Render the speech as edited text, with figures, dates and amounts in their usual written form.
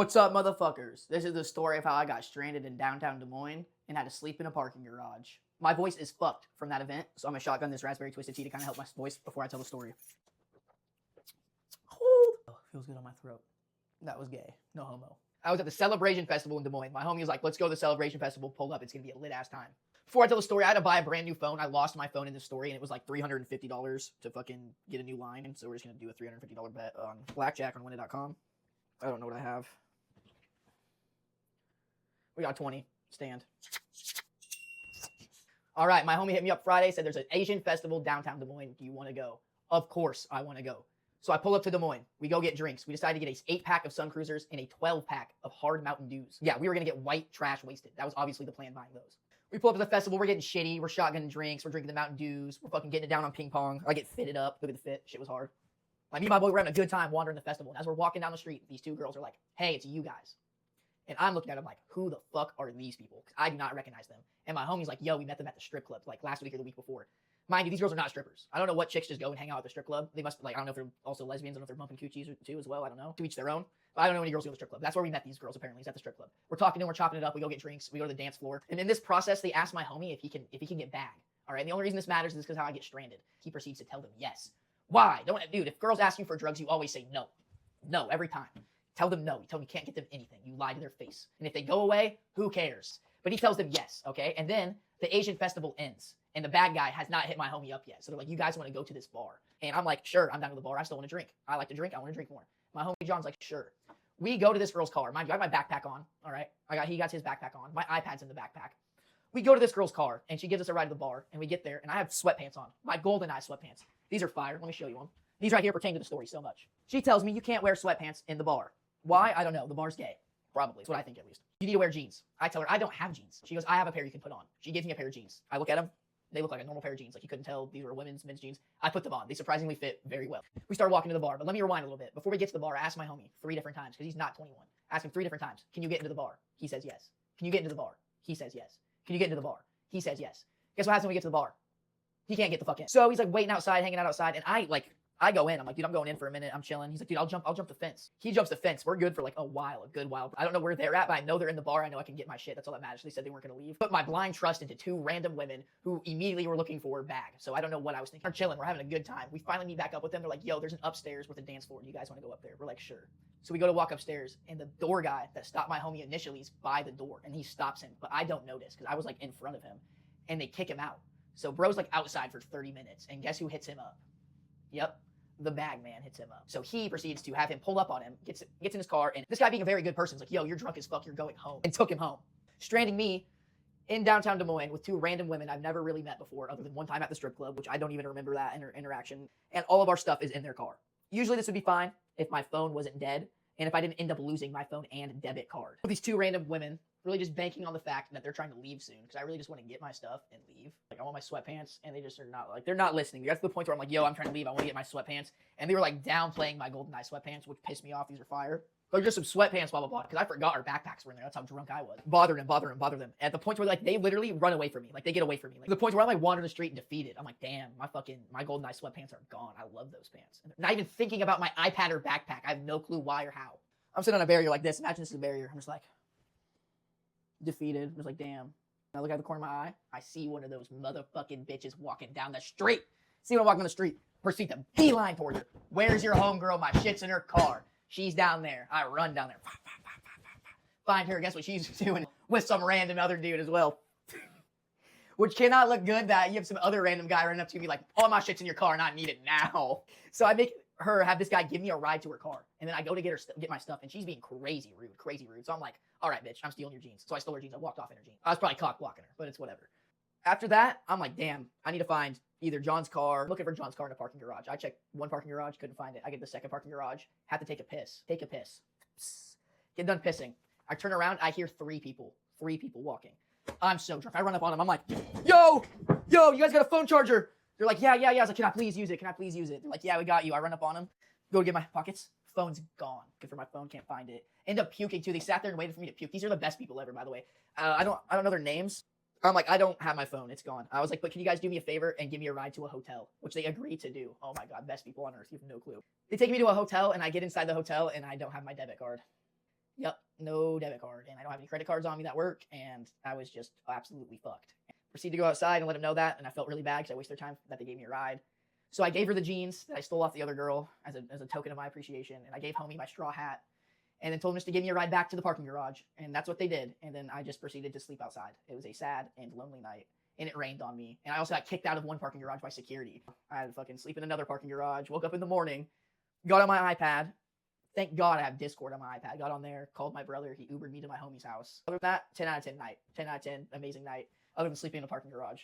What's up, motherfuckers? This is the story of how I got stranded in downtown Des Moines and had to sleep in a parking garage. My voice is fucked from that event, so I'm gonna shotgun this raspberry twisted tea to kind of help my voice before I tell the story. Oh, feels good on my throat. That was gay. No homo. I was at the Celebration Festival in Des Moines. My homie was like, let's go to the Celebration Festival, pull up. It's gonna be a lit ass time. Before I tell the story, I had to buy a brand new phone. I lost my phone in this story, and it was like $350 to fucking get a new line. And so we're just gonna do a $350 bet on blackjack on winning.com. I don't know what I have. We got 20. Stand. All right, my homie hit me up Friday, said there's an Asian festival downtown Des Moines. Do you want to go? Of course I want to go. So I pull up to Des Moines. We go get drinks. We decided to get a 8-pack of Sun Cruisers and a 12-pack of hard Mountain Dews. Yeah, we were going to get white trash wasted. That was obviously the plan buying those. We pull up to the festival. We're getting shitty. We're shotgunning drinks. We're drinking the Mountain Dews. We're fucking getting it down on ping pong. I get fitted up. Look at the fit. Shit was hard. Me and my boy were having a good time wandering the festival. And as we're walking down the street, these two girls are like, hey, it's you guys. And I'm looking at them like, who the fuck are these people? Because I do not recognize them. And my homie's like, yo, we met them at the strip club like last week or the week before. Mind you, these girls are not strippers. I don't know what chicks just go and hang out at the strip club. They must, like, I don't know if they're also lesbians. I don't know if they're bumping coochies too as well. I don't know. To each their own. But I don't know any girls who go to the strip club. That's where we met these girls, apparently, is at the strip club. We're talking to them, we're chopping it up, we go get drinks, we go to the dance floor. And in this process, they ask my homie if he can get bag. All right. And the only reason this matters is because how I get stranded. He proceeds to tell them yes. Why? Dude, if girls ask you for drugs, you always say no. No, every time. Tell them no. You tell them you can't get them anything. You lie to their face. And if they go away, who cares? But he tells them yes, okay? And then the Asian festival ends. And the bad guy has not hit my homie up yet. So they're like, you guys want to go to this bar? And I'm like, sure, I'm down to the bar. I still want to drink. I like to drink. I want to drink more. My homie John's like, sure. We go to this girl's car. Mind you, I have my backpack on, all right? He got his backpack on. My iPad's in the backpack. We go to this girl's car, and she gives us a ride to the bar. And we get there, and I have sweatpants on. My GoldenEye sweatpants. These are fire. Let me show you them. These right here pertain to the story so much. She tells me you can't wear sweatpants in the bar. Why? I don't know. The bar's gay. Probably. That's what I think, at least. You need to wear jeans. I tell her, I don't have jeans. She goes, I have a pair you can put on. She gives me a pair of jeans. I look at them. They look like a normal pair of jeans. Like, you couldn't tell these were men's jeans. I put them on. They surprisingly fit very well. We start walking to the bar, but let me rewind a little bit. Before we get to the bar, I asked my homie 3 different times, because he's not 21. I asked him 3 different times, can you get into the bar? He says yes. Can you get into the bar? He says yes. Can you get into the bar? He says yes. Guess what happens when we get to the bar? He can't get the fuck in. So he's like waiting outside, hanging out outside, and I go in. I'm like, dude, I'm going in for a minute. I'm chilling. He's like, dude, I'll jump the fence. He jumps the fence. We're good for like a good while. I don't know where they're at, but I know they're in the bar. I know I can get my shit. That's all that matters. They said they weren't going to leave. Put my blind trust into 2 random women who immediately were looking for a bag. So I don't know what I was thinking. We're chilling. We're having a good time. We finally meet back up with them. They're like, yo, there's an upstairs with a dance floor. Do you guys want to go up there? We're like, sure. So we go to walk upstairs, and the door guy that stopped my homie initially is by the door, and he stops him. But I don't notice because I was like in front of him, and they kick him out. So bro's like outside for 30 minutes, and guess who hits him up? Yep. The bag man hits him up. So he proceeds to have him pull up on him, gets in his car, and this guy being a very good person is like, yo, you're drunk as fuck, you're going home, and took him home. Stranding me in downtown Des Moines with 2 random women I've never really met before, other than one time at the strip club, which I don't even remember that interaction, and all of our stuff is in their car. Usually this would be fine if my phone wasn't dead, and if I didn't end up losing my phone and debit card. These 2 random women really just banking on the fact that they're trying to leave soon, because I really just want to get my stuff and leave. Like, I want my sweatpants, and they just are not, like, they're not listening. That's the point where I'm like, yo, I'm trying to leave. I want to get my sweatpants. And they were, like, downplaying my GoldenEye sweatpants, which pissed me off. These are fire. They're just some sweatpants, blah, blah, blah, because I forgot our backpacks were in there. That's how drunk I was. Bother them. At the point where, like, they literally run away from me. Like, they get away from me. Like, to the point where I'm, like, wandering the street and defeated. I'm like, damn, my GoldenEye sweatpants are gone. I love those pants. And not even thinking about my iPad or backpack. I have no clue why or how. I'm sitting on a barrier like this. Imagine this is a barrier. I'm just like, defeated. I was like, damn. I look out the corner of my eye. I see one of those motherfucking bitches walking down the street. See when I'm walking down the street. Proceed to beeline towards her. Where's your homegirl? My shit's in her car. She's down there. I run down there. Find her. Guess what she's doing? With some random other dude as well. Which cannot look good that you have some other random guy running up to me like, all my shit's in your car and I need it now. So I make her have this guy give me a ride to her car. And then I go to get my stuff, and she's being crazy rude. So I'm like, all right, bitch, I'm stealing your jeans. So I stole her jeans. I walked off in her jeans. I was probably cock blocking her, but it's whatever. After that, I'm like, damn, I need to find either John's car. I'm looking for John's car in a parking garage. I checked one parking garage, couldn't find it. I get the second parking garage, had to take a piss. Psst. Get done pissing. I turn around, I hear 3 people walking. I'm so drunk. I run up on them. I'm like, yo, you guys got a phone charger? They're like, yeah. I was like, can I please use it? They're like, yeah, we got you. I run up on them, go to get my pockets. Phone's gone. Good for my phone, can't find it. End up puking too. They sat there and waited for me to puke. These are the best people ever, by the way. I don't know their names. I'm like, I don't have my phone. It's gone. I was like, but can you guys do me a favor and give me a ride to a hotel? Which they agreed to do. Oh my God, best people on earth. You have no clue. They take me to a hotel, and I get inside the hotel, and I don't have my debit card. Yep, no debit card, and I don't have any credit cards on me that work, and I was just absolutely fucked. Proceeded to go outside and let them know that, and I felt really bad because I wasted their time that they gave me a ride. So I gave her the jeans that I stole off the other girl as a token of my appreciation, and I gave homie my straw hat, and then told him just to give me a ride back to the parking garage, and that's what they did. And then I just proceeded to sleep outside. It was a sad and lonely night, and it rained on me, and I also got kicked out of one parking garage by security. I had to fucking sleep in another parking garage. Woke up in the morning, got on my iPad. Thank God I have Discord on my iPad. Got on there, called my brother. He Ubered me to my homie's house. Other than that, 10 out of 10 night. 10 out of 10, amazing night. Other than sleeping in a parking garage.